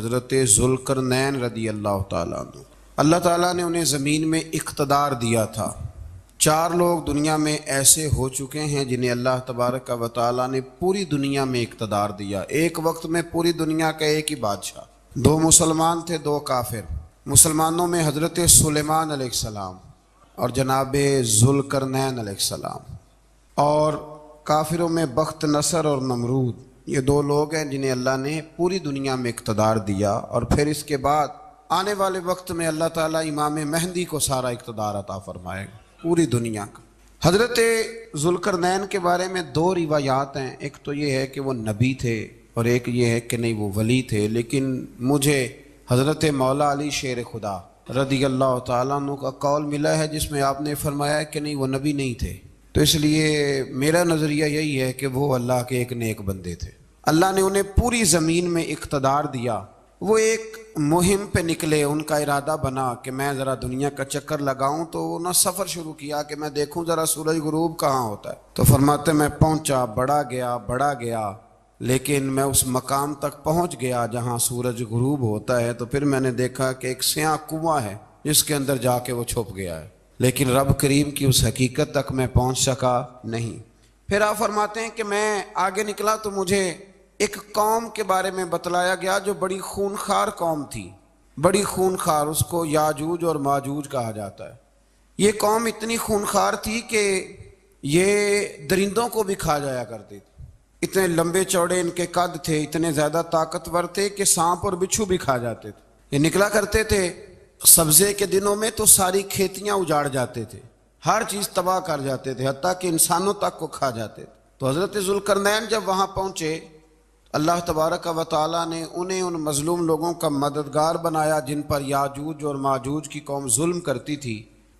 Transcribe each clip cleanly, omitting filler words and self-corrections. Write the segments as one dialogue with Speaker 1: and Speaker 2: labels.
Speaker 1: حضرت ذوالقرنین رضی اللہ تعالیٰ عنہ، اللہ تعالیٰ نے انہیں زمین میں اقتدار دیا تھا۔ 4 لوگ دنیا میں ایسے ہو چکے ہیں جنہیں اللہ تبارک و تعالیٰ نے پوری دنیا میں اقتدار دیا، ایک وقت میں پوری دنیا کا ایک ہی بادشاہ۔ 2 مسلمان تھے، 2 کافر۔ مسلمانوں میں حضرت سلیمان علیہ السلام اور جناب ذوالقرنین علیہ السلام، اور کافروں میں بخت نصر اور نمرود۔ یہ 2 لوگ ہیں جنہیں اللہ نے پوری دنیا میں اقتدار دیا، اور پھر اس کے بعد آنے والے وقت میں اللہ تعالیٰ امام مہدی کو سارا اقتدار عطا فرمائے گا پوری دنیا کا۔ حضرت ذوالقرنین کے بارے میں 2 روایات ہیں، ایک تو یہ ہے کہ وہ نبی تھے اور ایک یہ ہے کہ نہیں وہ ولی تھے، لیکن مجھے حضرت مولا علی شیر خدا رضی اللہ تعالیٰ عنہ کا قول ملا ہے جس میں آپ نے فرمایا کہ نہیں وہ نبی نہیں تھے، تو اس لیے میرا نظریہ یہی ہے کہ وہ اللہ کے ایک نیک بندے تھے۔ اللہ نے انہیں پوری زمین میں اقتدار دیا۔ وہ ایک مہم پہ نکلے، ان کا ارادہ بنا کہ میں ذرا دنیا کا چکر لگاؤں، تو انہوں نے سفر شروع کیا کہ میں دیکھوں ذرا سورج غروب کہاں ہوتا ہے۔ تو فرماتے میں پہنچا، بڑا گیا، لیکن میں اس مقام تک پہنچ گیا جہاں سورج غروب ہوتا ہے، تو پھر میں نے دیکھا کہ ایک سیاہ کنواں ہے جس کے اندر جا کے وہ چھپ گیا ہے، لیکن رب کریم کی اس حقیقت تک میں پہنچ سکا نہیں۔ پھر آپ فرماتے ہیں کہ میں آگے نکلا تو مجھے ایک قوم کے بارے میں بتلایا گیا جو بڑی خونخوار قوم تھی، بڑی خونخوار، اس کو یاجوج اور ماجوج کہا جاتا ہے۔ یہ قوم اتنی خونخوار تھی کہ یہ درندوں کو بھی کھا جایا کرتی تھی، اتنے لمبے چوڑے ان کے قد تھے، اتنے زیادہ طاقتور تھے کہ سانپ اور بچھو بھی کھا جاتے تھے۔ یہ نکلا کرتے تھے سبزے کے دنوں میں تو ساری کھیتیاں اجاڑ جاتے تھے، ہر چیز تباہ کر جاتے تھے، حتیٰ کہ انسانوں تک کو کھا جاتے تھے۔ تو حضرت ذوالقرنین جب وہاں پہنچے، اللہ تبارک و تعالیٰ نے انہیں ان مظلوم لوگوں کا مددگار بنایا جن پر یاجوج اور ماجوج کی قوم ظلم کرتی تھی۔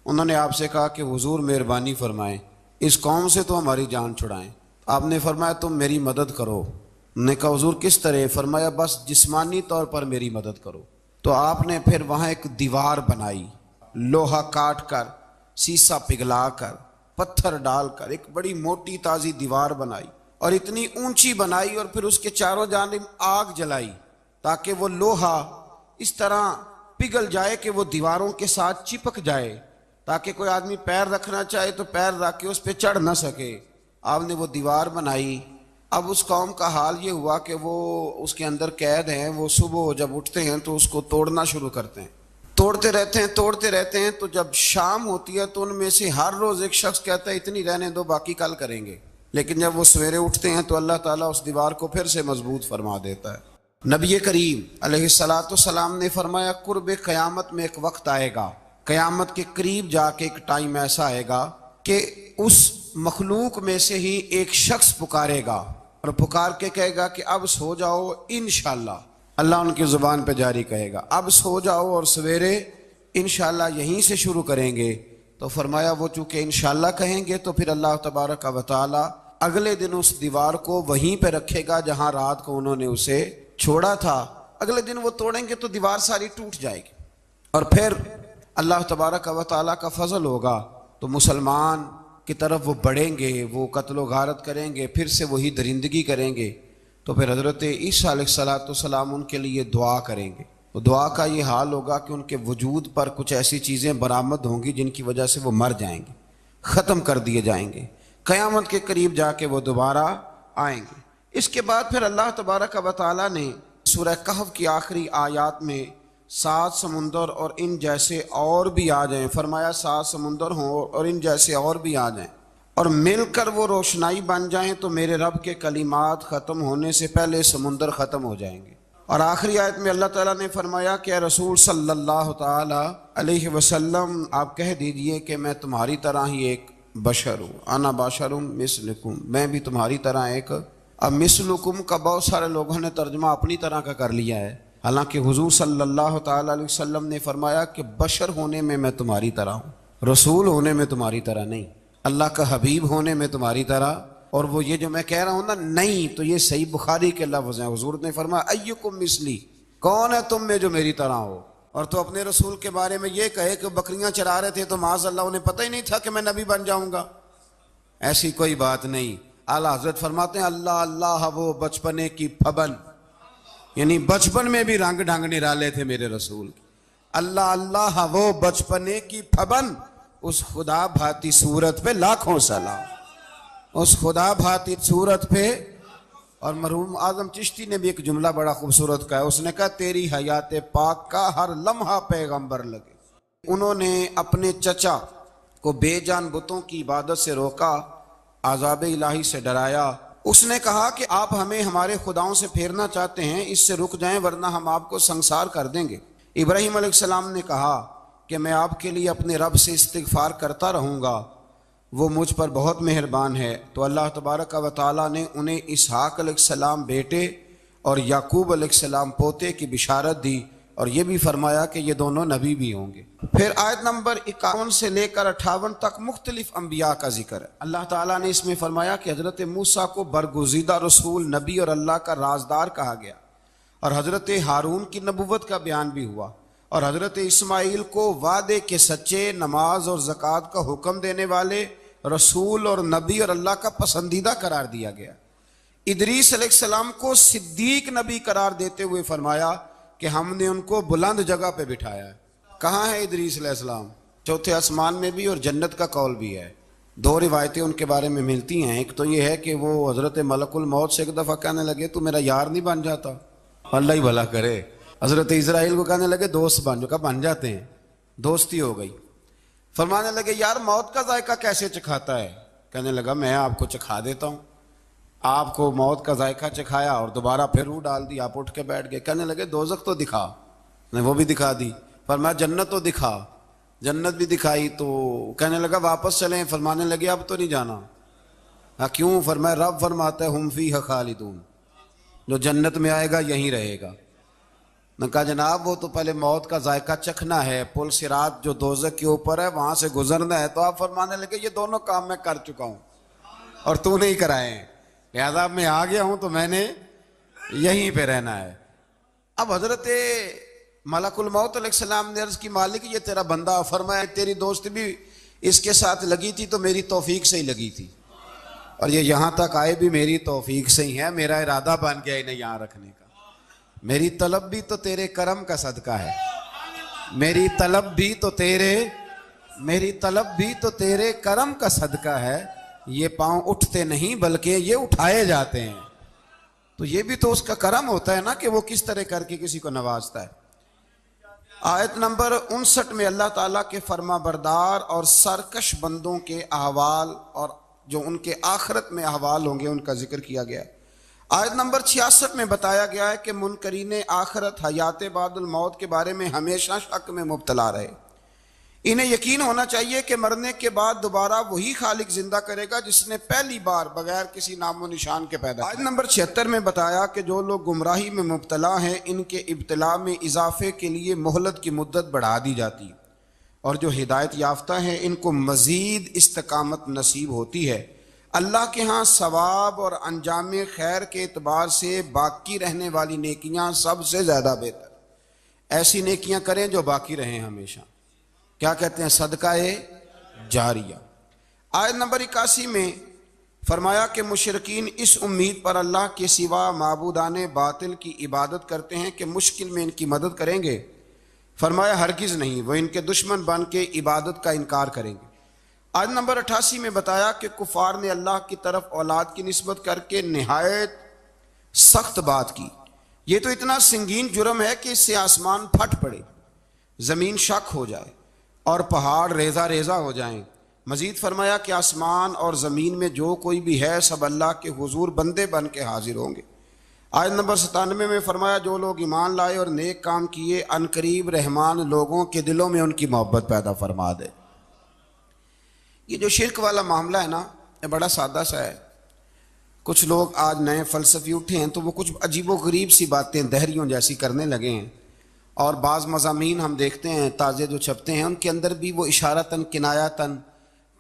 Speaker 1: انہوں نے آپ سے کہا کہ حضور مہربانی فرمائیں، اس قوم سے تو ہماری جان چھڑائیں۔ آپ نے فرمایا تم میری مدد کرو۔ انہوں نے کہا حضور کس طرح؟ فرمایا بس جسمانی طور پر میری مدد کرو۔ تو آپ نے پھر وہاں ایک دیوار بنائی، لوہا کاٹ کر، سیسا پگھلا کر، پتھر ڈال کر ایک بڑی موٹی تازی دیوار بنائی، اور اتنی اونچی بنائی، اور پھر اس کے چاروں جانب آگ جلائی تاکہ وہ لوہا اس طرح پگھل جائے کہ وہ دیواروں کے ساتھ چپک جائے، تاکہ کوئی آدمی پیر رکھنا چاہے تو پیر رکھ کے اس پہ چڑھ نہ سکے۔ آپ نے وہ دیوار بنائی۔ اب اس قوم کا حال یہ ہوا کہ وہ اس کے اندر قید ہیں، وہ صبح جب اٹھتے ہیں تو اس کو توڑنا شروع کرتے ہیں، توڑتے رہتے ہیں، تو جب شام ہوتی ہے تو ان میں سے ہر روز ایک شخص کہتا ہے اتنی رہنے دو، باقی کل کریں گے، لیکن جب وہ سویرے اٹھتے ہیں تو اللہ تعالیٰ اس دیوار کو پھر سے مضبوط فرما دیتا ہے۔ نبی کریم علیہ السلام نے فرمایا قرب قیامت میں ایک وقت آئے گا، قیامت کے قریب جا کے ایک ٹائم ایسا آئے گا کہ اس مخلوق میں سے ہی ایک شخص پکارے گا اور پکار کے کہے گا کہ اب سو جاؤ انشاءاللہ۔ اللہ ان کی زبان پہ جاری کہے گا اب سو جاؤ اور سویرے انشاءاللہ یہیں سے شروع کریں گے۔ تو فرمایا وہ چونکہ انشاءاللہ کہیں گے تو پھر اللہ تبارک و تعالی اگلے دن اس دیوار کو وہیں پہ رکھے گا جہاں رات کو انہوں نے اسے چھوڑا تھا۔ اگلے دن وہ توڑیں گے تو دیوار ساری ٹوٹ جائے گی، اور پھر اللہ تبارک و تعالیٰ کا فضل ہوگا تو مسلمان کی طرف وہ بڑھیں گے، وہ قتل و غارت کریں گے، پھر سے وہی درندگی کریں گے۔ تو پھر حضرت عیسیٰ علیہ السلام ان کے لیے دعا کریں گے۔ تو دعا کا یہ حال ہوگا کہ ان کے وجود پر کچھ ایسی چیزیں برآمد ہوں گی جن کی وجہ سے وہ مر جائیں گے، ختم کر دیے جائیں گے، قیامت کے قریب جا کے وہ دوبارہ آئیں گے۔ اس کے بعد پھر اللہ تبارک و تعالیٰ نے سورہ کہف کی آخری آیات میں 7 سمندر اور ان جیسے اور بھی آ جائیں، فرمایا 7 سمندر ہوں اور ان جیسے اور بھی آ جائیں اور مل کر وہ روشنائی بن جائیں تو میرے رب کے کلمات ختم ہونے سے پہلے سمندر ختم ہو جائیں گے۔ اور آخری آیت میں اللہ تعالیٰ نے فرمایا کہ اے رسول صلی اللہ تعالی علیہ وسلم آپ کہہ دیجئے کہ میں تمہاری طرح ہی ایک بشر ہوں، انا بشر مثلکم، میں بھی تمہاری طرح ایک۔ اب مثلکم کا بہت سارے لوگوں نے ترجمہ اپنی طرح کا کر لیا ہے، حالانکہ حضور صلی اللہ تعالی علیہ وسلم نے فرمایا کہ بشر ہونے میں تمہاری طرح ہوں، رسول ہونے میں تمہاری طرح نہیں، اللہ کا حبیب ہونے میں تمہاری طرح۔ اور وہ یہ جو میں کہہ رہا ہوں نا نہیں، تو یہ صحیح بخاری کے لفظ ہیں، حضور نے فرمایا ایکم مثلی، کون ہے تم میں جو میری طرح ہو؟ اور تو اپنے رسول کے بارے میں یہ کہے کہ بکریاں چرا رہے تھے تو معاذ اللہ انہیں پتہ ہی نہیں تھا کہ میں نبی بن جاؤں گا، ایسی کوئی بات نہیں۔ اعلیٰ حضرت فرماتے ہیں اللہ اللہ وہ بچپنے کی پھبن، یعنی بچپن میں بھی رنگ ڈھنگ نرالے تھے میرے رسول کی۔ اللہ اللہ وہ بچپنے کی پھبن، اس خدا بھاتی صورت پہ لاکھوں سلام، اس خدا بھاتی صورت پہ۔ اور مرحوم اعظم چشتی نے بھی ایک جملہ بڑا خوبصورت کہا ہے، اس نے کہا تیری حیات پاک کا ہر لمحہ پیغمبر لگے۔ انہوں نے اپنے چچا کو بے جان بتوں کی عبادت سے روکا، عذاب الہی سے ڈرایا۔ اس نے کہا کہ آپ ہمیں ہمارے خداؤں سے پھیرنا چاہتے ہیں، اس سے رک جائیں ورنہ ہم آپ کو سنسار کر دیں گے۔ ابراہیم علیہ السلام نے کہا کہ میں آپ کے لیے اپنے رب سے استغفار کرتا رہوں گا، وہ مجھ پر بہت مہربان ہے۔ تو اللہ تبارک و تعالیٰ نے انہیں اسحاق علیہ السلام بیٹے اور یعقوب علیہ السلام پوتے کی بشارت دی، اور یہ بھی فرمایا کہ یہ دونوں نبی بھی ہوں گے۔ پھر آیت نمبر 51 سے لے کر 58 تک مختلف انبیاء کا ذکر ہے۔ اللہ تعالیٰ نے اس میں فرمایا کہ حضرت موسیٰ کو برگزیدہ رسول، نبی اور اللہ کا رازدار کہا گیا، اور حضرت ہارون کی نبوت کا بیان بھی ہوا، اور حضرت اسماعیل کو وعدے کے سچے، نماز اور زکوٰۃ کا حکم دینے والے رسول اور نبی اور اللہ کا پسندیدہ قرار دیا گیا۔ ادریس علیہ السلام کو صدیق نبی قرار دیتے ہوئے فرمایا کہ ہم نے ان کو بلند جگہ پہ بٹھایا ہے۔ کہاں ہے ادریس علیہ السلام؟ چوتھے آسمان میں بھی، اور جنت کا قول بھی ہے۔ دو روایتیں ان کے بارے میں ملتی ہیں، ایک تو یہ ہے کہ وہ حضرت ملک الموت سے ایک دفعہ کہنے لگے تو میرا یار نہیں بن جاتا؟ اللہ ہی بھلا کرے۔ حضرت اسرائیل کو کہنے لگے دوست بن جو، کہا بن جاتے ہیں، دوستی ہو گئی۔ فرمانے لگے یار موت کا ذائقہ کیسے چکھاتا ہے؟ کہنے لگا میں آپ کو چکھا دیتا ہوں۔ آپ کو موت کا ذائقہ چکھایا اور دوبارہ پھر روح ڈال دی، آپ اٹھ کے بیٹھ گئے۔ کہنے لگے دوزخ تو دکھا، نے وہ بھی دکھا دی۔ فرمایا جنت تو دکھا، جنت بھی دکھائی۔ تو کہنے لگا واپس چلیں، فرمانے لگے اب تو نہیں جانا۔ ہاں کیوں؟ فرمایا رب فرماتا ہے ہم فیہا خالدون، جو جنت میں آئے گا یہیں رہے گا۔ نے کہا جناب وہ تو پہلے موت کا ذائقہ چکھنا ہے، پل صراط جو دوزخ کے اوپر ہے وہاں سے گزرنا ہے۔ تو آپ فرمانے لگے یہ دونوں کام میں کر چکا ہوں اور تو نہیں کرائے ہیں، لہذا میں آ گیا ہوں تو میں نے یہیں پہ رہنا ہے۔ اب حضرت ملک الموت علیہ السلام نے عرض کی مالک یہ تیرا بندہ، فرمایا تیری دوست بھی اس کے ساتھ لگی تھی تو میری توفیق سے ہی لگی تھی، اور یہ یہاں تک آئے بھی میری توفیق سے ہی ہے، میرا ارادہ بن گیا انہیں یہاں رکھنے کا۔ میری طلب بھی تو تیرے کرم کا صدقہ ہے، میری طلب بھی تو تیرے کرم کا صدقہ ہے۔ یہ پاؤں اٹھتے نہیں بلکہ یہ اٹھائے جاتے ہیں، تو یہ بھی تو اس کا کرم ہوتا ہے نا کہ وہ کس طرح کر کے کسی کو نوازتا ہے۔ آیت نمبر 59 میں اللہ تعالیٰ کے فرما بردار اور سرکش بندوں کے احوال اور جو ان کے آخرت میں احوال ہوں گے ان کا ذکر کیا گیا ہے۔ آیت نمبر 66 میں بتایا گیا ہے کہ منکرین آخرت حیات بعد الموت کے بارے میں ہمیشہ شک میں مبتلا رہے۔ انہیں یقین ہونا چاہیے کہ مرنے کے بعد دوبارہ وہی خالق زندہ کرے گا جس نے پہلی بار بغیر کسی نام و نشان کے پیدا کیا۔ آیت نمبر 76 میں بتایا کہ جو لوگ گمراہی میں مبتلا ہیں ان کے ابتلا میں اضافے کے لیے مہلت کی مدت بڑھا دی جاتی، اور جو ہدایت یافتہ ہیں ان کو مزید استقامت نصیب ہوتی ہے۔ اللہ کے ہاں ثواب اور انجام خیر کے اعتبار سے باقی رہنے والی نیکیاں سب سے زیادہ بہتر، ایسی نیکیاں کریں جو باقی رہیں ہمیشہ، کیا کہتے ہیں صدقہ جاریہ۔ آیت نمبر 81 میں فرمایا کہ مشرکین اس امید پر اللہ کے سوا معبودان باطل کی عبادت کرتے ہیں کہ مشکل میں ان کی مدد کریں گے۔ فرمایا ہرگز نہیں، وہ ان کے دشمن بن کے عبادت کا انکار کریں گے۔ آیت نمبر 88 میں بتایا کہ کفار نے اللہ کی طرف اولاد کی نسبت کر کے نہایت سخت بات کی۔ یہ تو اتنا سنگین جرم ہے کہ اس سے آسمان پھٹ پڑے، زمین شک ہو جائے اور پہاڑ ریزہ ریزہ ہو جائیں۔ مزید فرمایا کہ آسمان اور زمین میں جو کوئی بھی ہے سب اللہ کے حضور بندے بن کے حاضر ہوں گے۔ آیت نمبر 97 میں فرمایا جو لوگ ایمان لائے اور نیک کام کیے عنقریب رحمان لوگوں کے دلوں میں ان کی محبت پیدا فرما دے۔ یہ جو شرک والا معاملہ ہے نا، یہ بڑا سادہ سا ہے۔ کچھ لوگ آج نئے فلسفی اٹھے ہیں تو وہ کچھ عجیب و غریب سی باتیں دہریوں جیسی کرنے لگے ہیں، اور بعض مضامین ہم دیکھتے ہیں تازے جو چھپتے ہیں ان کے اندر بھی وہ اشارتاً کنایاتاً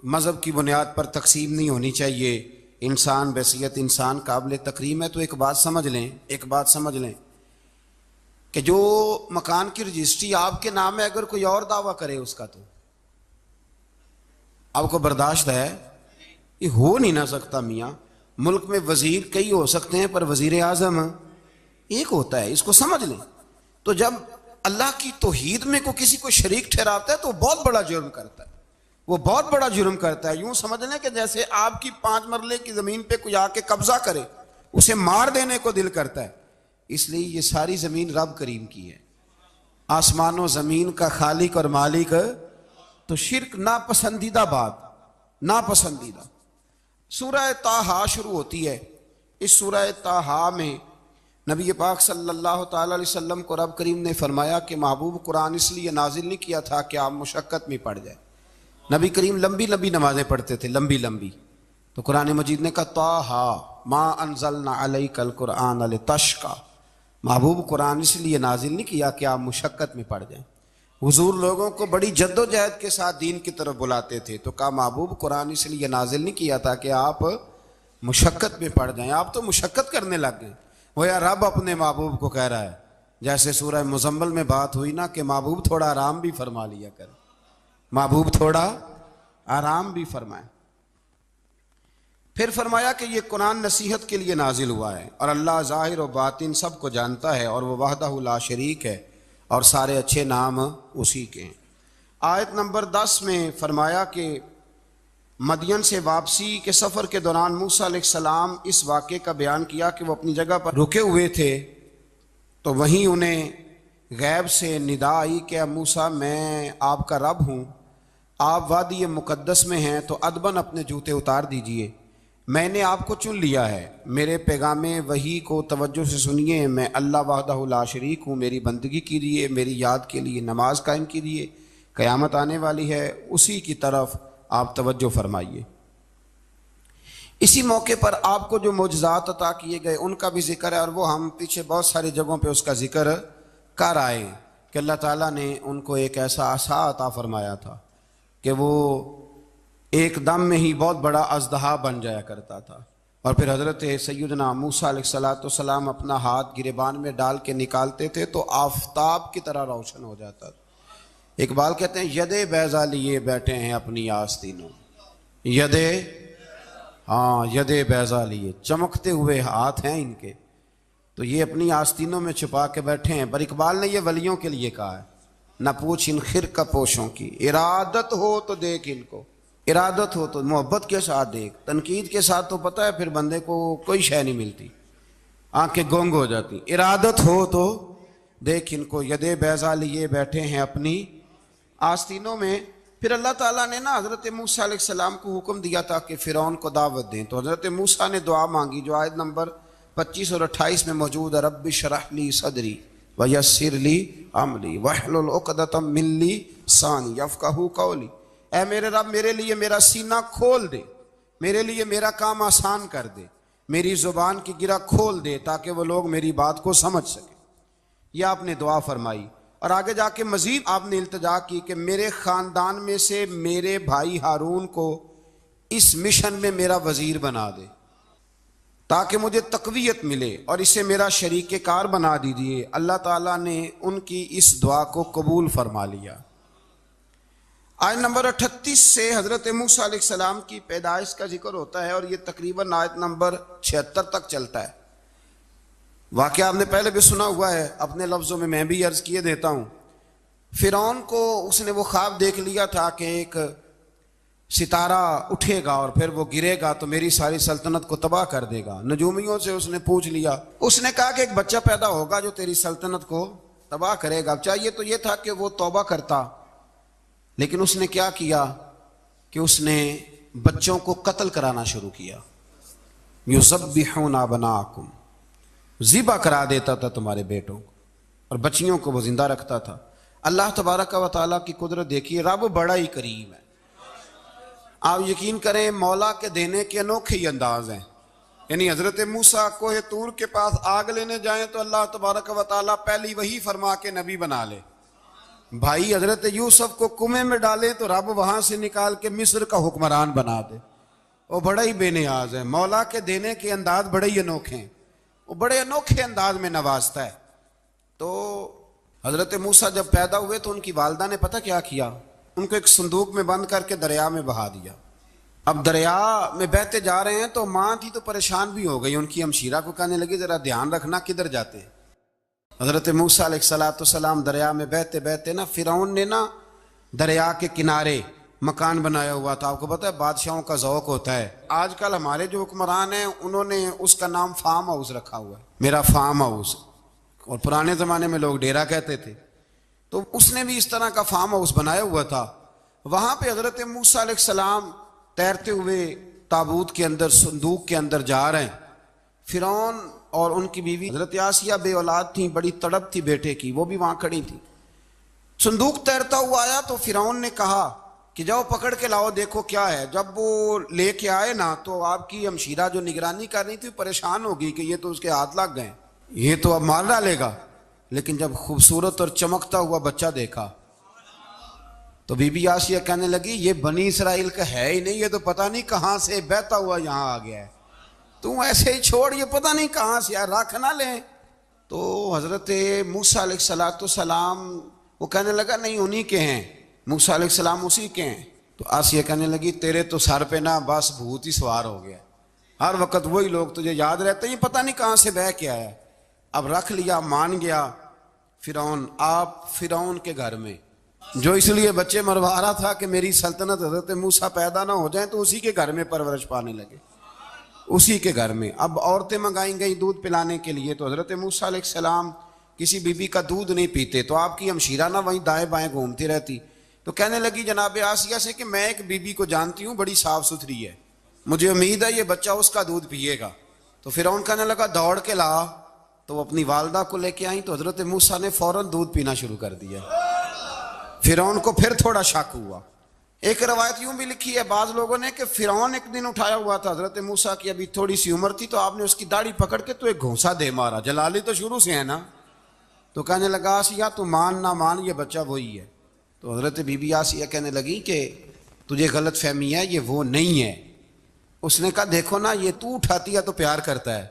Speaker 1: مذہب کی بنیاد پر تقسیم نہیں ہونی چاہیے، انسان بحیثیت انسان قابل تکریم ہے۔ تو ایک بات سمجھ لیں کہ جو مکان کی رجسٹری آپ کے نام ہے اگر کوئی اور دعویٰ کرے اس کا تو آپ کو برداشت ہے؟ یہ ہو نہیں نہ سکتا میاں۔ ملک میں وزیر کئی ہو سکتے ہیں پر وزیر اعظم ایک ہوتا ہے، اس کو سمجھ لیں۔ تو جب اللہ کی توحید میں کسی کو شریک ٹھہراتا ہے تو وہ بہت بڑا جرم کرتا ہے، وہ بہت بڑا جرم کرتا ہے۔ یوں سمجھ لیں کہ جیسے آپ کی 5 مرلے کی زمین پہ کوئی آ کے قبضہ کرے، اسے مار دینے کو دل کرتا ہے۔ اس لیے یہ ساری زمین رب کریم کی ہے، آسمان و زمین کا خالق اور مالک۔ تو شرک ناپسندیدہ بات، ناپسندیدہ۔ سورہ طٰہٰ شروع ہوتی ہے۔ اس سورہ طٰہٰ میں نبی پاک صلی اللہ تعالی علیہ وسلم کو رب کریم نے فرمایا کہ محبوب قرآن اس لیے نازل نہیں کیا تھا کہ آپ مشقت میں پڑ جائے۔ نبی کریم لمبی لمبی نمازیں پڑھتے تھے، لمبی لمبی۔ تو قرآن مجید نے کہا طٰہٰ ما انزلنا علیک القرآن لتشقیٰ، محبوب قرآن اس لیے نازل نہیں کیا کہ آپ مشقت میں پڑ جائیں۔ حضور لوگوں کو بڑی جد و جہد کے ساتھ دین کی طرف بلاتے تھے، تو کہا محبوب قرآن اس لیے نازل نہیں کیا تھا کہ آپ مشقت میں پڑ جائیں، آپ تو مشقت کرنے لگ گئے۔ وہ یا رب اپنے محبوب کو کہہ رہا ہے، جیسے سورہ مزمل میں بات ہوئی نا کہ محبوب تھوڑا آرام بھی فرما لیا کر، محبوب تھوڑا آرام بھی فرمائے۔ پھر فرمایا کہ یہ قرآن نصیحت کے لیے نازل ہوا ہے، اور اللہ ظاہر و باطن سب کو جانتا ہے، اور وہ وحدہ لا شریک ہے، اور سارے اچھے نام اسی کے ہیں۔ آیت نمبر 10 میں فرمایا کہ مدین سے واپسی کے سفر کے دوران موسیٰ علیہ السلام اس واقعے کا بیان کیا کہ وہ اپنی جگہ پر رکے ہوئے تھے، تو وہیں انہیں غیب سے ندا آئی کہ اے موسیٰ میں آپ کا رب ہوں، آپ وادی مقدس میں ہیں تو ادباً اپنے جوتے اتار دیجئے، میں نے آپ کو چن لیا ہے، میرے پیغام وحی کو توجہ سے سنیے، میں اللہ وحدہ لا شریک ہوں، میری بندگی کیجیے، میری یاد کے لیے نماز قائم کیجیے، قیامت آنے والی ہے، اسی کی طرف آپ توجہ فرمائیے۔ اسی موقع پر آپ کو جو معجزات عطا کیے گئے ان کا بھی ذکر ہے، اور وہ ہم پیچھے بہت ساری جگہوں پہ اس کا ذکر کر آئے کہ اللہ تعالیٰ نے ان کو ایک ایسا عصا عطا فرمایا تھا کہ وہ ایک دم میں ہی بہت بڑا اژدہا بن جایا کرتا تھا، اور پھر حضرت سیدنا موسیٰ علیہ السلام اپنا ہاتھ گریبان میں ڈال کے نکالتے تھے تو آفتاب کی طرح روشن ہو جاتا تھا۔ اقبال کہتے ہیں ید بیضا لیے بیٹھے ہیں اپنی آستینوں، ید بیضا لیے، چمکتے ہوئے ہاتھ ہیں ان کے، تو یہ اپنی آستینوں میں چھپا کے بیٹھے ہیں۔ پر اقبال نے یہ ولیوں کے لیے کہا ہے، نہ پوچھ ان خرقہ پوشوں کی، ارادت ہو تو دیکھ ان کو، ارادت ہو تو محبت کے ساتھ دیکھ، تنقید کے ساتھ تو پتہ ہے پھر بندے کو کوئی شے نہیں ملتی، آنکھیں گونگ ہو جاتی۔ ارادت ہو تو دیکھ ان کو، ید بیضا لیے بیٹھے ہیں اپنی آستینوں میں۔ پھر اللہ تعالیٰ نے نا حضرت موسیٰ علیہ السلام کو حکم دیا تھا کہ فرعون کو دعوت دیں، تو حضرت موسیٰ نے دعا مانگی جو آیت نمبر 25 اور 28 میں موجود ہے، رب اشرح لی صدری ویسر لی امری واحلل عقدۃ من لسانی یفقہوا قولی، اے میرے رب میرے لیے میرا سینہ کھول دے، میرے لیے میرا کام آسان کر دے، میری زبان کی گرہ کھول دے تاکہ وہ لوگ میری بات کو سمجھ سکیں۔ یہ آپ نے دعا فرمائی، اور آگے جا کے مزید آپ نے التجا کی کہ میرے خاندان میں سے میرے بھائی ہارون کو اس مشن میں میرا وزیر بنا دے تاکہ مجھے تقویت ملے، اور اسے میرا شریک کار بنا دیجیے۔ اللہ تعالیٰ نے ان کی اس دعا کو قبول فرما لیا۔ آیت نمبر 38 سے حضرت موسیٰ علیہ السلام کی پیدائش کا ذکر ہوتا ہے، اور یہ تقریباً آیت نمبر 76 تک چلتا ہے۔ واقعہ آپ نے پہلے بھی سنا ہوا ہے، اپنے لفظوں میں بھی عرض کیے دیتا ہوں۔ فرعون کو اس نے وہ خواب دیکھ لیا تھا کہ ایک ستارہ اٹھے گا اور پھر وہ گرے گا تو میری ساری سلطنت کو تباہ کر دے گا۔ نجومیوں سے اس نے پوچھ لیا، اس نے کہا کہ ایک بچہ پیدا ہوگا جو تیری سلطنت کو تباہ کرے گا۔ چاہیے تو یہ تھا کہ وہ توبہ کرتا، لیکن اس نے کیا کیا کہ اس نے بچوں کو قتل کرانا شروع کیا۔ یذبحون ابناءکم، ذبح کرا دیتا تھا تمہارے بیٹوں کو، اور بچیوں کو وہ زندہ رکھتا تھا۔ اللہ تبارک و تعالیٰ کی قدرت دیکھیے، رب بڑا ہی کریم ہے۔ آپ یقین کریں مولا کے دینے کے انوکھے ہی انداز ہیں۔ یعنی حضرت موسیٰ کوہ طور کے پاس آگ لینے جائیں تو اللہ تبارک و تعالیٰ پہلی وہی فرما کے نبی بنا لے۔ بھائی حضرت یوسف کو کنویں میں ڈالیں تو رب وہاں سے نکال کے مصر کا حکمران بنا دے۔ وہ بڑا ہی بے نیاز ہے، مولا کے دینے کے انداز بڑے ہی انوکھے ہیں، وہ بڑے انوکھے انداز میں نوازتا ہے۔ تو حضرت موسیٰ جب پیدا ہوئے تو ان کی والدہ نے پتہ کیا کیا، ان کو ایک صندوق میں بند کر کے دریا میں بہا دیا۔ اب دریا میں بہتے جا رہے ہیں تو ماں تھی تو پریشان بھی ہو گئی، ان کی ہمشیرہ کو کہنے لگی ذرا دھیان رکھنا کدھر جاتے ہیں۔ حضرت موسیٰ علیہ السلام دریا میں بہتے بہتے نا فرعون نے نا دریا کے کنارے مکان بنایا ہوا تھا. آپ کو پتہ ہے بادشاہوں کا ذوق ہوتا ہے. آج کل ہمارے جو حکمران ہیں انہوں نے اس کا نام فارم ہاؤس رکھا ہوا ہے, میرا فارم ہاؤس, اور پرانے زمانے میں لوگ ڈیرا کہتے تھے. تو اس نے بھی اس طرح کا فارم ہاؤس بنایا ہوا تھا. وہاں پہ حضرت موسیٰ علیہ السلام تیرتے ہوئے تابوت کے اندر, صندوق کے اندر جا رہے ہیں. فرعون اور ان کی بیوی حضرت آسیہ بے اولاد تھیں, بڑی تڑپ تھی بیٹے کی, وہ بھی وہاں کھڑی تھی. صندوق تیرتا ہوا آیا تو فرعون نے کہا کہ جاؤ پکڑ کے لاؤ دیکھو کیا ہے. جب وہ لے کے آئے نا تو آپ کی ہمشیرہ جو نگرانی کر رہی تھی پریشان ہو گئی کہ یہ تو اس کے ہاتھ لگ گئے, یہ تو اب مار ڈالے گا. لیکن جب خوبصورت اور چمکتا ہوا بچہ دیکھا تو بی بی آسیہ کہنے لگی یہ بنی اسرائیل کا ہے ہی نہیں, یہ تو پتہ نہیں کہاں سے بہتا ہوا یہاں آ گیا ہے, تو ایسے ہی چھوڑ, یہ پتہ نہیں کہاں سے رکھ نہ لیں. تو حضرت موسیٰ علیہ السلام وہ کہنے لگا نہیں انہی کے ہیں, موسیٰ علیہ السلام اسی کے ہیں. تو آسیہ کہنے لگی تیرے تو سر پہ نا بس بھوت ہی سوار ہو گیا, ہر وقت وہی لوگ تجھے یاد رہتے ہیں, پتہ نہیں کہاں سے بہ کے آیا. اب رکھ لیا, مان گیا فرعون. آپ فرعون کے گھر میں جو اس لیے بچے مروا رہا تھا کہ میری سلطنت حضرت موسیٰ پیدا نہ ہو جائیں, تو اسی کے گھر میں پرورش پانے لگے, اسی کے گھر میں. اب عورتیں منگائیں گئی دودھ پلانے کے لیے, تو حضرت موسیٰ علیہ السلام کسی بی بی کا دودھ نہیں پیتے, تو آپ کی ہمشیرہ نہ وہیں دائیں بائیں گھومتی رہتی. تو کہنے لگی جناب آسیہ سے کہ میں ایک بی بی کو جانتی ہوں, بڑی صاف ستھری ہے, مجھے امید ہے یہ بچہ اس کا دودھ پیے گا. تو فرعون کہنے لگا دوڑ کے لا. تو وہ اپنی والدہ کو لے کے آئیں, تو حضرت موسیٰ نے فوراً دودھ پینا شروع کر دیا. فرعون کو پھر تھوڑا شک ہوا. ایک روایت یوں بھی لکھی ہے بعض لوگوں نے کہ فرعون ایک دن اٹھایا ہوا تھا حضرت موسیٰ کی, ابھی تھوڑی سی عمر تھی, تو آپ نے اس کی داڑھی پکڑ کے تو ایک گھونسا دے مارا. جلالی تو شروع سے ہے نا. تو کہنے لگا آسیہ تو مان نہ مان, یہ بچہ وہی ہے. تو حضرت بی بی آسیہ کہنے لگی کہ تجھے غلط فہمی ہے, یہ وہ نہیں ہے. اس نے کہا دیکھو نا, یہ تو اٹھاتی ہے تو پیار کرتا ہے,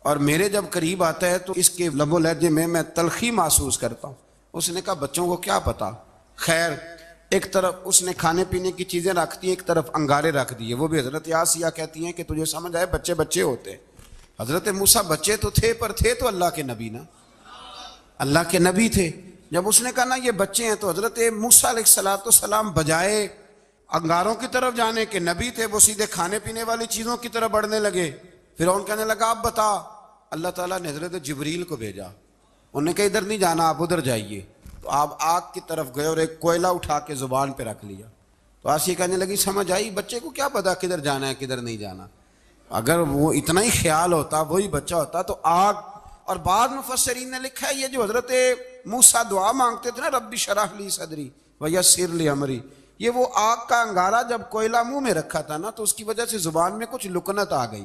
Speaker 1: اور میرے جب قریب آتا ہے تو اس کے لب و لہجے میں تلخی محسوس کرتا ہوں. اس نے کہا بچوں کو کیا پتا. خیر ایک طرف اس نے کھانے پینے کی چیزیں رکھ دی, ایک طرف انگارے رکھ دیے. وہ بھی حضرت آسیہ کہتی ہیں کہ تجھے سمجھ آئے بچے بچے ہوتے ہیں. حضرت موسیٰ بچے تو تھے, پر تھے تو اللہ کے نبی نا, اللہ کے نبی تھے. جب اس نے کہا نا یہ بچے ہیں, تو حضرت موسیٰ علیہ السلام بجائے انگاروں کی طرف جانے کے, نبی تھے, وہ سیدھے کھانے پینے والی چیزوں کی طرف بڑھنے لگے. فرعون کہنے لگا آپ بتا. اللہ تعالیٰ نے حضرت جبریل کو بھیجا, انہوں نے کہا ادھر نہیں جانا, آپ ادھر جائیے. تو آپ آگ کی طرف گئے اور ایک کوئلہ اٹھا کے زبان پہ رکھ لیا. تو آسیہ کہنے لگی سمجھ آئی, بچے کو کیا پتا کدھر جانا ہے کدھر نہیں جانا. اگر وہ اتنا ہی خیال ہوتا, وہی بچہ ہوتا تو آگ. اور بعض مفسرین نے لکھا ہے یہ جو حضرت موسیٰ دعا مانگتے تھے نا رب اشرح لی صدری ویسر لی امری, یہ وہ آگ کا انگارہ جب کوئلہ منہ میں رکھا تھا نا, تو اس کی وجہ سے زبان میں کچھ لکنت آ گئی.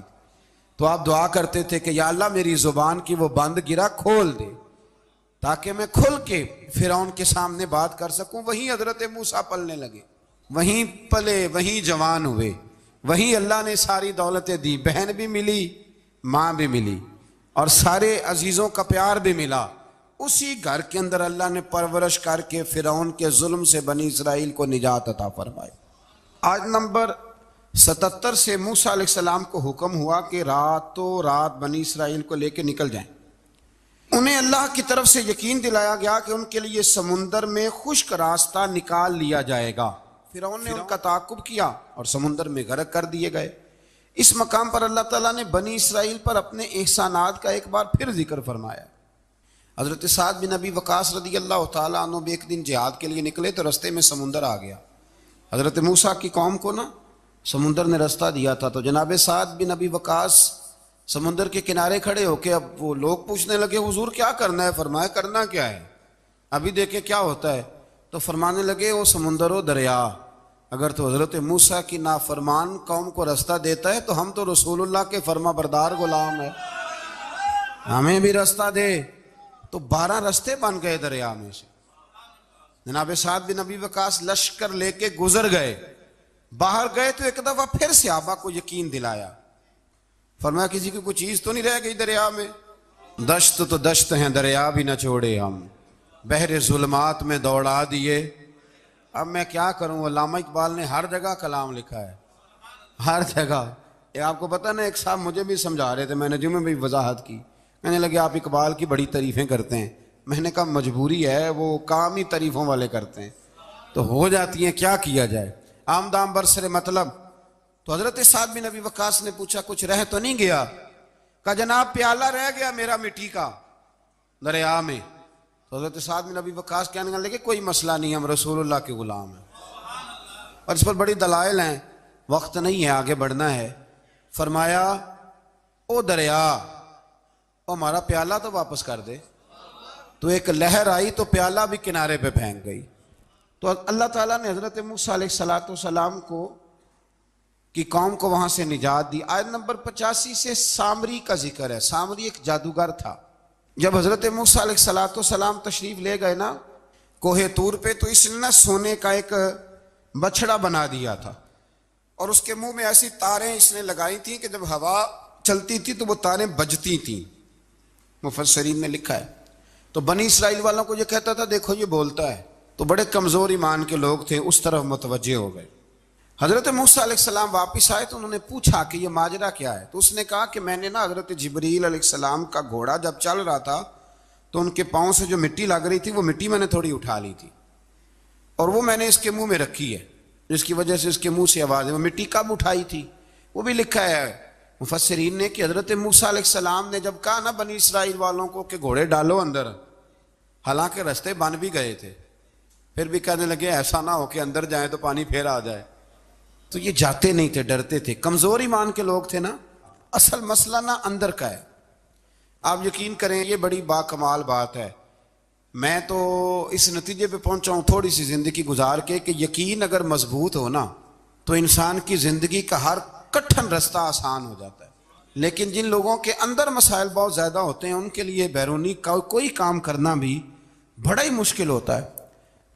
Speaker 1: تو آپ دعا کرتے تھے کہ یا اللہ میری زبان کی وہ بند گرا کھول دے, تاکہ میں کھل کے فرعون کے سامنے بات کر سکوں. وہیں حضرت موسیٰ پلنے لگے, وہیں پلے, وہیں جوان ہوئے, وہیں اللہ نے ساری دولتیں دی. بہن بھی ملی, ماں بھی ملی, اور سارے عزیزوں کا پیار بھی ملا. اسی گھر کے اندر اللہ نے پرورش کر کے فرعون کے ظلم سے بنی اسرائیل کو نجات عطا فرمائی. آج نمبر 77 سے موسیٰ علیہ السلام کو حکم ہوا کہ راتوں رات بنی اسرائیل کو لے کے نکل جائیں. انہیں اللہ کی طرف سے یقین دلایا گیا کہ ان کے لیے سمندر میں خشک راستہ نکال لیا جائے گا. فرعون نے ان کا تعاقب کیا اور سمندر میں غرق کر دیے گئے. اس مقام پر اللہ تعالیٰ نے بنی اسرائیل پر اپنے احسانات کا ایک بار پھر ذکر فرمایا. حضرت سعد بن ابی وقاص رضی اللہ تعالیٰ عنہ بھی ایک دن جہاد کے لیے نکلے تو رستے میں سمندر آ گیا. حضرت موسیٰ کی قوم کو نا سمندر نے رستہ دیا تھا. تو جناب سعد بن ابی وقاص سمندر کے کنارے کھڑے ہو کے, اب وہ لوگ پوچھنے لگے حضور کیا کرنا ہے. فرمایا کرنا کیا ہے, ابھی دیکھیں کیا ہوتا ہے. تو فرمانے لگے وہ سمندر و دریا اگر تو حضرت موسیٰ کی نافرمان قوم کو رستہ دیتا ہے تو ہم تو رسول اللہ کے فرما بردار غلام ہیں, ہمیں بھی رستہ دے. تو 12 رستے بن گئے دریا میں سے. جناب سعد بن ابی وقاص لشکر لے کے گزر گئے, باہر گئے تو ایک دفعہ پھر صحابہ کو یقین دلایا. فرمایا کسی کی کوئی چیز تو نہیں رہ گئی دریا میں. دشت تو دشت ہیں دریا بھی نہ چھوڑے ہم, بحر ظلمات میں دوڑا دیے. اب میں کیا کروں, علامہ اقبال نے ہر جگہ کلام لکھا ہے, ہر جگہ. آپ کو پتہ نا ایک صاحب مجھے بھی سمجھا رہے تھے, میں نے جمعے میں بھی وضاحت کی, کہنے لگے آپ اقبال کی بڑی تعریفیں کرتے ہیں۔ میں نے کہا مجبوری ہے، وہ کام ہی تعریفوں والے کرتے ہیں تو ہو جاتی ہیں، کیا کیا جائے، آمدام برسر مطلب۔ تو حضرت سعد بن ابی وقاص نے پوچھا کچھ رہ تو نہیں گیا؟ کہا جناب پیالہ رہ گیا میرا مٹی کا دریا میں۔ تو حضرت سعد بن ابی وقاص کہنے لگے کوئی مسئلہ نہیں، ہم رسول اللہ کے غلام ہیں، اور اس پر بڑی دلائل ہیں، وقت نہیں ہے آگے بڑھنا ہے۔ فرمایا او دریا، او ہمارا پیالہ تو واپس کر دے۔ تو ایک لہر آئی تو پیالہ بھی کنارے پہ پھینک گئی۔ تو اللہ تعالیٰ نے حضرت موسیٰ علیہ السلام کو کی قوم کو وہاں سے نجات دی۔ آیت نمبر 85 سے سامری کا ذکر ہے۔ سامری ایک جادوگر تھا۔ جب حضرت موسیٰ علیہ السلام تشریف لے گئے نا کوہ طور پہ، تو اس نے نا سونے کا ایک بچڑا بنا دیا تھا، اور اس کے منہ میں ایسی تاریں اس نے لگائی تھیں کہ جب ہوا چلتی تھی تو وہ تاریں بجتی تھیں، مفسرین نے لکھا ہے۔ تو بنی اسرائیل والوں کو یہ کہتا تھا دیکھو یہ بولتا ہے، تو بڑے کمزور ایمان کے لوگ تھے، اس طرف متوجہ ہو گئے۔ حضرت موسیٰ علیہ السلام واپس آئے تو انہوں نے پوچھا کہ یہ ماجرا کیا ہے؟ تو اس نے کہا کہ میں نے نا حضرت جبریل علیہ السلام کا گھوڑا جب چل رہا تھا تو ان کے پاؤں سے جو مٹی لگ رہی تھی وہ مٹی میں نے تھوڑی اٹھا لی تھی، اور وہ میں نے اس کے منہ میں رکھی ہے، جس کی وجہ سے اس کے منہ سے آواز ہے۔ وہ مٹی کب اٹھائی تھی وہ بھی لکھا ہے مفسرین نے کہ حضرت موسیٰ علیہ السلام نے جب کہا نا بنی اسرائیل والوں کو کہ گھوڑے ڈالو اندر، حالانکہ رستے بن بھی گئے تھے، پھر بھی کہنے لگے ایسا نہ ہو کہ اندر جائیں تو پانی پھر آ جائے، تو یہ جاتے نہیں تھے، ڈرتے تھے، کمزور ایمان کے لوگ تھے نا۔ اصل مسئلہ نا اندر کا ہے۔ آپ یقین کریں یہ بڑی با کمال بات ہے، میں تو اس نتیجے پہ پہنچا ہوں تھوڑی سی زندگی گزار کے کہ یقین اگر مضبوط ہو نا تو انسان کی زندگی کا ہر کٹھن رستہ آسان ہو جاتا ہے، لیکن جن لوگوں کے اندر مسائل بہت زیادہ ہوتے ہیں ان کے لیے بیرونی کوئی کام کرنا بھی بڑا ہی مشکل ہوتا ہے۔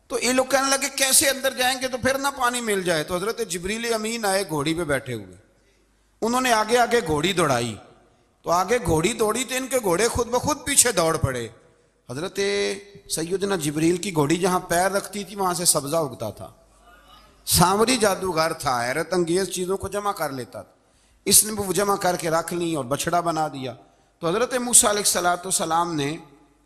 Speaker 1: تو یہ لوگ کہنے لگے کیسے اندر جائیں گے تو پھر نہ پانی مل جائے؟ تو حضرت جبریل امین آئے گھوڑی پہ بیٹھے ہوئے، انہوں نے آگے آگے گھوڑی دوڑائی، تو آگے گھوڑی دوڑی تو ان کے گھوڑے خود بخود پیچھے دوڑ پڑے۔ حضرت سیدنا جبریل کی گھوڑی جہاں پیر رکھتی تھی وہاں سے سبزہ اگتا تھا۔ سامری جادوگر تھا، حیرت انگیز چیزوں کو جمع کر لیتا تھا، اس نے وہ جمع کر کے رکھ لی اور بچڑا بنا دیا۔ تو حضرت موسیٰ علیہ السلام نے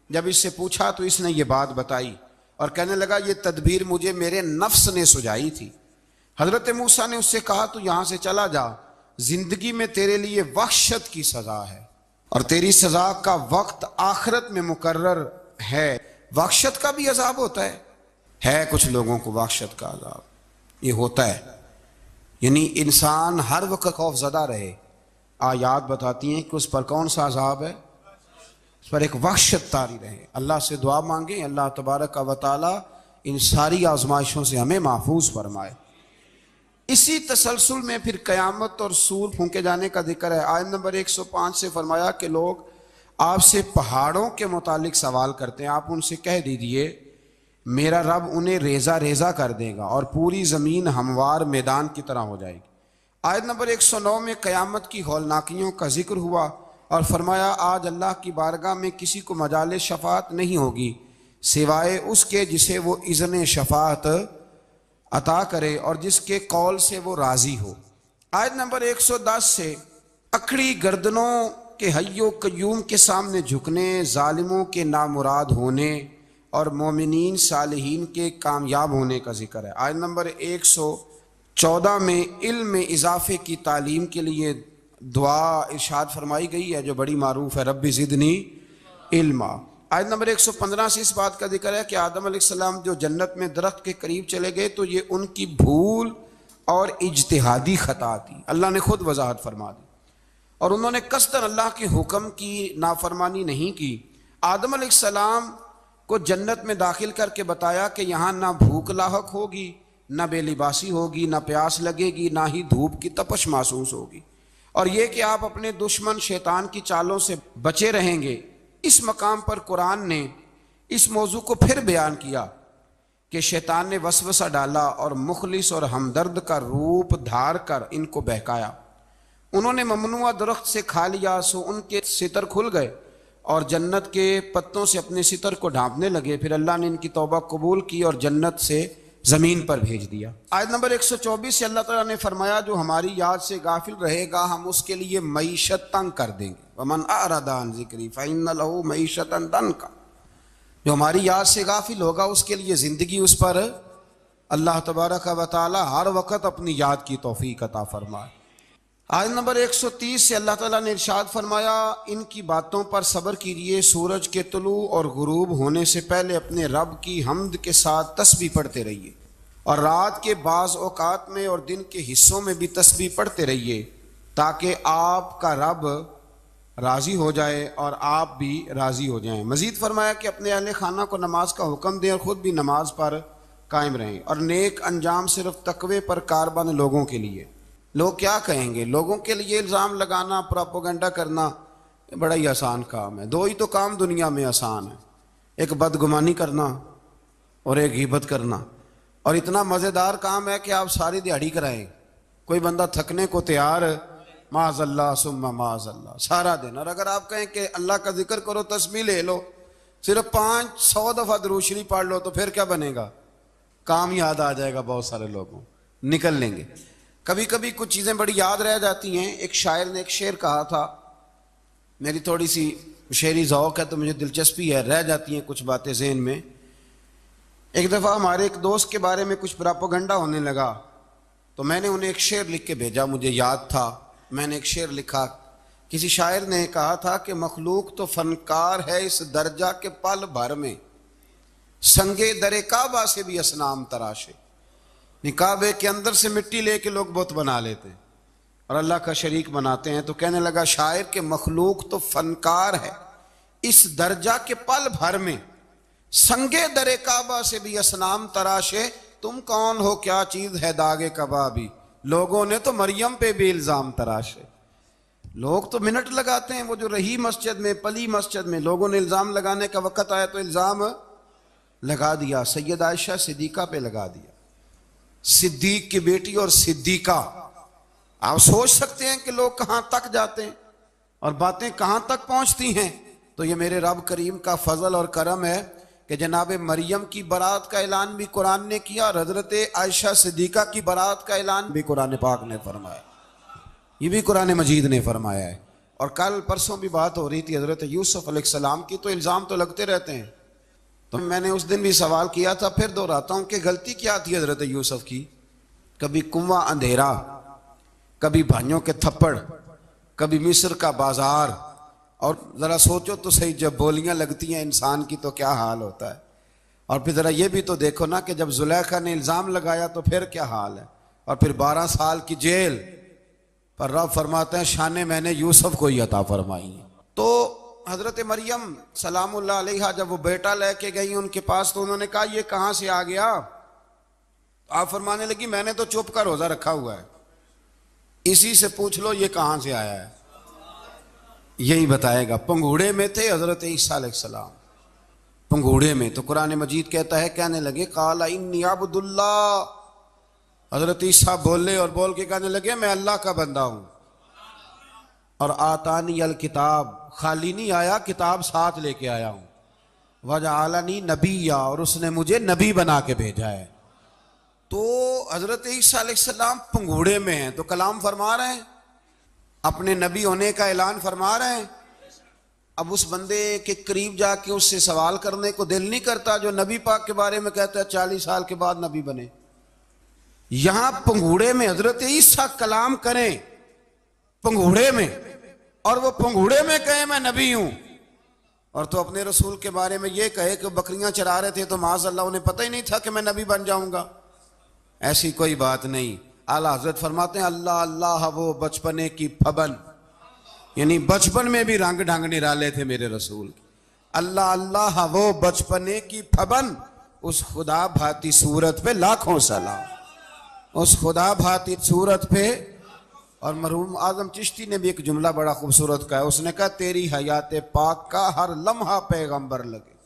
Speaker 1: جب اس سے پوچھا تو اس نے یہ بات بتائی اور کہنے لگا یہ تدبیر مجھے میرے نفس نے سجائی تھی۔ حضرت موسیٰ نے اس سے کہا تو یہاں سے چلا جا، زندگی میں تیرے لیے وحشت کی سزا ہے اور تیری سزا کا وقت آخرت میں مقرر ہے۔ وحشت کا بھی عذاب ہوتا ہے کچھ لوگوں کو وحشت کا عذاب یہ ہوتا ہے، یعنی انسان ہر وقت خوف زدہ رہے۔ آیات بتاتی ہیں کہ اس پر کون سا عذاب ہے؟ اس پر ایک وحشت طاری رہے۔ اللہ سے دعا مانگیں اللہ تبارک و تعالی ان ساری آزمائشوں سے ہمیں محفوظ فرمائے۔ اسی تسلسل میں پھر قیامت اور سور پھونکے جانے کا ذکر ہے۔ آیت نمبر 105 سے فرمایا کہ لوگ آپ سے پہاڑوں کے متعلق سوال کرتے ہیں، آپ ان سے کہہ دیجئے میرا رب انہیں ریزہ ریزہ کر دے گا اور پوری زمین ہموار میدان کی طرح ہو جائے گی۔ آیت نمبر 109 میں قیامت کی ہولناکیوں کا ذکر ہوا اور فرمایا آج اللہ کی بارگاہ میں کسی کو مجال شفاعت نہیں ہوگی سوائے اس کے جسے وہ اذن شفاعت عطا کرے اور جس کے قول سے وہ راضی ہو۔ آیت نمبر 110 سے اکڑی گردنوں کے حی و قیوم کے سامنے جھکنے، ظالموں کے نامراد ہونے اور مومنین صالحین کے کامیاب ہونے کا ذکر ہے۔ آیت نمبر 114 میں علم میں اضافے کی تعلیم کے لیے دعا ارشاد فرمائی گئی ہے جو بڑی معروف ہے، رب زدنی علما۔ آیت نمبر 115 سے اس بات کا ذکر ہے کہ آدم علیہ السلام جو جنت میں درخت کے قریب چلے گئے تو یہ ان کی بھول اور اجتہادی خطا تھی، اللہ نے خود وضاحت فرما دی، اور انہوں نے قصداً اللہ کے حکم کی نافرمانی نہیں کی۔ آدم علیہ السلام کو جنت میں داخل کر کے بتایا کہ یہاں نہ بھوک لاحق ہوگی، نہ بے لباسی ہوگی، نہ پیاس لگے گی، نہ ہی دھوپ کی تپش محسوس ہوگی، اور یہ کہ آپ اپنے دشمن شیطان کی چالوں سے بچے رہیں گے۔ اس مقام پر قرآن نے اس موضوع کو پھر بیان کیا کہ شیطان نے وسوسہ ڈالا اور مخلص اور ہمدرد کا روپ دھار کر ان کو بہکایا۔ انہوں نے ممنوع درخت سے کھا لیا سو ان کے ستر کھل گئے اور جنت کے پتوں سے اپنے ستر کو ڈھانپنے لگے، پھر اللہ نے ان کی توبہ قبول کی اور جنت سے زمین پر بھیج دیا۔ آیت نمبر 124 سے اللہ تعالیٰ نے فرمایا جو ہماری یاد سے غافل رہے گا ہم اس کے لیے معیشت تنگ کر دیں گے، ومن اعرض عن ذکری فإن له معیشۃ ضنکا، جو ہماری یاد سے غافل ہوگا اس کے لیے زندگی اس پر اللہ تبارک و تعالی ہر وقت اپنی یاد کی توفیق عطا فرمائے۔ آیت نمبر 130 سے اللہ تعالیٰ نے ارشاد فرمایا ان کی باتوں پر صبر کیجئے، سورج کے طلوع اور غروب ہونے سے پہلے اپنے رب کی حمد کے ساتھ تسبیح پڑھتے رہیے، اور رات کے بعض اوقات میں اور دن کے حصوں میں بھی تسبیح پڑھتے رہیے، تاکہ آپ کا رب راضی ہو جائے اور آپ بھی راضی ہو جائیں۔ مزید فرمایا کہ اپنے اہل خانہ کو نماز کا حکم دیں اور خود بھی نماز پر قائم رہیں، اور نیک انجام صرف تقوی پر کاربن لوگوں کے لیے۔ لوگ کیا کہیں گے؟ لوگوں کے لیے الزام لگانا، پروپیگنڈا کرنا بڑا ہی آسان کام ہے۔ دو ہی تو کام دنیا میں آسان ہے، ایک بدگمانی کرنا اور ایک غیبت کرنا، اور اتنا مزیدار کام ہے کہ آپ ساری دیہڑی کرائیں، کوئی بندہ تھکنے کو تیار معاذ اللہ ثم معاذ اللہ سارا دن۔ اور اگر آپ کہیں کہ اللہ کا ذکر کرو، تسبیح لے لو، صرف 500 دفعہ درود شریف پڑھ لو، تو پھر کیا بنے گا؟ کام یاد آ جائے گا، بہت سارے لوگوں نکل لیں گے۔ کبھی کبھی کچھ چیزیں بڑی یاد رہ جاتی ہیں۔ ایک شاعر نے ایک شعر کہا تھا، میری تھوڑی سی شعری ذوق ہے تو مجھے دلچسپی ہے، رہ جاتی ہیں کچھ باتیں ذہن میں۔ ایک دفعہ ہمارے ایک دوست کے بارے میں کچھ پراپوگنڈا ہونے لگا، تو میں نے انہیں ایک شعر لکھ کے بھیجا، مجھے یاد تھا، میں نے ایک شعر لکھا۔ کسی شاعر نے کہا تھا کہ مخلوق تو فنکار ہے اس درجہ کے پل بھر میں، سنگے در کعبہ سے بھی اصنام تراشے۔ کعبے کے اندر سے مٹی لے کے لوگ بت بنا لیتے اور اللہ کا شریک بناتے ہیں۔ تو کہنے لگا شاعر کہ مخلوق تو فنکار ہے اس درجہ کے پل بھر میں، سنگے در کعبہ سے بھی اصنام تراشے، تم کون ہو کیا چیز ہے داغ کبابی، لوگوں نے تو مریم پہ بھی الزام تراشے۔ لوگ تو منٹ لگاتے ہیں، وہ جو رہی مسجد میں، پلی مسجد میں، لوگوں نے الزام لگانے کا وقت آیا تو الزام لگا دیا، سید عائشہ صدیقہ پہ لگا دیا، صدیق کی بیٹی اور صدیقہ۔ آپ سوچ سکتے ہیں کہ لوگ کہاں تک جاتے ہیں اور باتیں کہاں تک پہنچتی ہیں۔ تو یہ میرے رب کریم کا فضل اور کرم ہے کہ جناب مریم کی برات کا اعلان بھی قرآن نے کیا، اور حضرت عائشہ صدیقہ کی برات کا اعلان بھی قرآن پاک نے فرمایا، یہ بھی قرآن مجید نے فرمایا ہے۔ اور کل پرسوں بھی بات ہو رہی تھی حضرت یوسف علیہ السلام کی، تو الزام تو لگتے رہتے ہیں۔ تو میں نے اس دن بھی سوال کیا تھا، پھر دہراتا ہوں کہ غلطی کیا تھی حضرت یوسف کی؟ کبھی کنواں اندھیرا، کبھی بھائیوں کے تھپڑ، کبھی مصر کا بازار، اور ذرا سوچو تو صحیح، جب بولیاں لگتی ہیں انسان کی تو کیا حال ہوتا ہے۔ اور پھر ذرا یہ بھی تو دیکھو نا کہ جب زلیخا نے الزام لگایا تو پھر کیا حال ہے، اور پھر 12 سال کی جیل پر رب فرماتے ہیں شانیں میں نے یوسف کو ہی عطا فرمائی ہیں۔ تو حضرت مریم سلام اللہ علیہا جب وہ بیٹا لے کے گئی ان کے پاس، تو انہوں نے کہا یہ کہاں سے آ گیا؟ آپ فرمانے لگی میں نے تو چپ کر روزہ رکھا ہوا ہے، اسی سے پوچھ لو یہ کہاں سے آیا ہے، یہی بتائے گا۔ پنگوڑے میں تھے حضرت عیسیٰ علیہ السلام، پنگوڑے میں۔ تو قرآن مجید کہتا ہے کہنے لگے قال انی عبد اللہ، حضرت عیسیٰ بولے اور بول کے کہنے لگے میں اللہ کا بندہ ہوں، اور آتانی الکتاب، خالی نہیں آیا، کتاب ساتھ لے کے آیا ہوں، وجعلنی نبیا، اور اس نے مجھے نبی بنا کے بھیجا ہے۔ تو حضرت عیسیٰ علیہ السلام پنگوڑے میں ہیں تو کلام فرما رہے ہیں، اپنے نبی ہونے کا اعلان فرما رہے ہیں۔ اب اس بندے کے قریب جا کے اس سے سوال کرنے کو دل نہیں کرتا جو نبی پاک کے بارے میں کہتا ہے 40 سال کے بعد نبی بنے۔ یہاں پنگوڑے میں حضرت عیسیٰ کلام کریں، پنگوڑے میں، اور وہ پنگوڑے میں کہے میں نبی ہوں، اور تو اپنے رسول کے بارے میں یہ کہے کہ بکریاں چرا رہے تھے تو معاذ اللہ انہیں پتہ ہی نہیں تھا کہ میں نبی بن جاؤں گا۔ ایسی کوئی بات نہیں۔ اعلیٰ حضرت فرماتے ہیں اللہ اللہ وہ بچپنے کی پھبن، یعنی بچپن میں بھی رنگ ڈھنگ نرالے تھے میرے رسول۔ اللہ اللہ وہ بچپنے کی پھبن، اس خدا بھاتی صورت پہ لاکھوں سلام، اس خدا بھاتی صورت پہ۔ اور مرحوم اعظم چشتی نے بھی ایک جملہ بڑا خوبصورت کہا ہے، اس نے کہا تیری حیات پاک کا ہر لمحہ پیغمبر لگے۔